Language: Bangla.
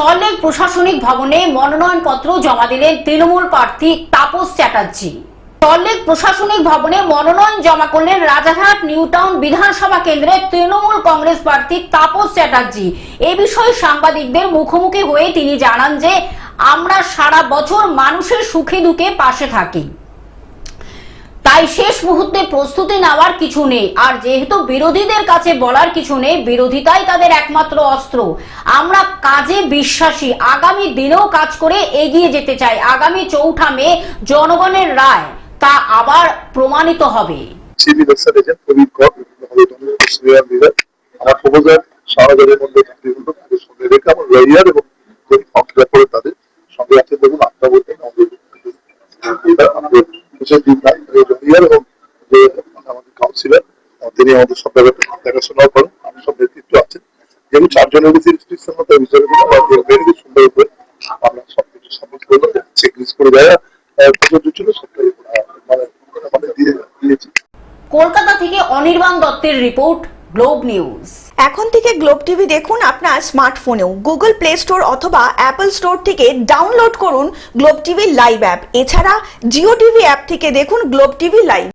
সল্টলেক প্রশাসনিক ভবনে মনোনয়নপত্র জমা দিলেন তৃণমূল প্রার্থী তাপস চ্যাটার্জি। সল্টলেক প্রশাসনিক ভবনে মনোনয়ন জমা করলেন রাজারহাট নিউ টাউন বিধানসভা কেন্দ্রের তৃণমূল কংগ্রেস প্রার্থী তাপস চ্যাটার্জি। এ বিষয়ে সাংবাদিকদের মুখোমুখি হয়ে তিনি জানান যে আমরা সারা বছর মানুষের সুখে দুঃখে পাশে থাকি, তাই শেষ মুহূর্তে প্রস্তুতি নেওয়ার কিছু নেই। আর যেহেতু বিরোধীদের কাছে বলার কিছু নেই, বিরোধিতাই তাদের একমাত্র অস্ত্র। আমরা কাজে বিশ্বাসী, আগামী দিনেও কাজ করে এগিয়ে যেতে চাই। আগামী 4 মে জনগণের রায় তা আবার প্রমাণিত হবে। তিনি আমাদের সব ব্যাপারটা দেখাশোনা করেন, আমি সব নেতৃত্ব আছেন, যেহেতু 4 জনের রেজিস্ট্রেশন মতো সুন্দর করে আমরা সবকিছু সাবমিট করলাম, চেক লিস্ট করে দেওয়া প্রযোজ্য ছিল, সবটাই মানে দিয়েছি। কলকাতা থেকে অনির্বাণ দত্তের রিপোর্ট, গ্লোব নিউজ। এখন থেকে গ্লোব টিভি দেখুন আপনার স্মার্টফোনেও। গুগল প্লে স্টোর অথবা অ্যাপল স্টোর থেকে ডাউনলোড করুন গ্লোব টিভি লাইভ অ্যাপ। এছাড়া জিও টিভি অ্যাপ থেকে দেখুন গ্লোব টিভি লাইভ।